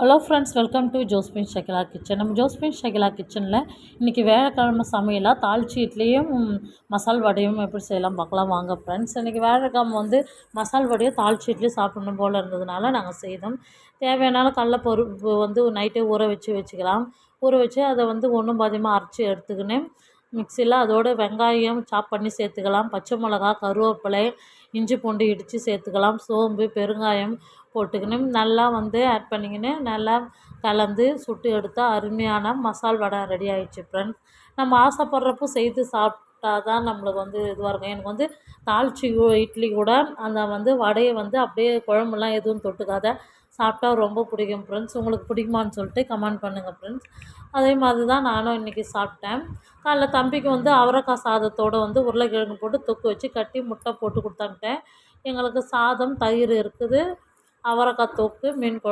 Hello friends, welcome to Josephine Shakila kitchen. நம்ம Josephine Shakila கிச்சனில் இன்றைக்கி வேலைக்கிழமை சமையலாக தாளிச்சி இட்லியும் மசால் வடையும் எப்படி செய்யலாம் பார்க்கலாம் வாங்க ஃப்ரெண்ட்ஸ். இன்றைக்கி வேலைக்கிழமை மசால் வடையும் தாளிச்சி இட்லியும் சாப்பிடணும் போல் இருந்ததுனால நாங்கள் செய்தோம். தேவையான கடலப்பருப்பு நைட்டே ஊற வச்சுக்கலாம். ஊற வச்சு அதை ஒன்றும் பாதியமாக அரைச்சி எடுத்துக்கின்னு மிக்சியில் அதோட வெங்காயம் சாப் பண்ணி சேர்த்துக்கலாம். பச்சை மிளகா, கருவேப்பிலை, இஞ்சி பூண்டு இடித்து சேர்த்துக்கலாம். சோம்பு, பெருங்காயம் போட்டுக்கின்னு நல்லா ஆட் பண்ணிக்கின்னு நல்லா கலந்து சுட்டு எடுத்தால் அருமையான மசால் வடை ரெடி ஆகிடுச்சு ஃப்ரெண்ட்ஸ். நம்ம ஆசைப்படுறப்போ செய்து சாப்பிட்டா தான் நம்மளுக்கு இதுவாக இருக்கும். எனக்கு தாளிச்சி இட்லி கூட அந்த வடையை அப்படியே குழம்புலாம் எதுவும் தொட்டுக்காத சாப்பிட்டா ரொம்ப பிடிக்கும் ஃப்ரெண்ட்ஸ். உங்களுக்கு பிடிக்குமான்னு சொல்லிட்டு கமெண்ட் பண்ணுங்கள் ஃப்ரெண்ட்ஸ். அதே மாதிரி தான் நானும் இன்றைக்கி சாப்பிட்டேன். காலைல தம்பிக்கு அவரைக்காய் சாதத்தோடு உருளைக்கிழங்கு போட்டு தொக்கு வச்சு கட்டி முட்டை போட்டு கொடுத்தான்ட்டேன். எங்களுக்கு சாதம், தயிர் இருக்குது, அவரைக்காய் தொக்கு, மீன் குழம்பு.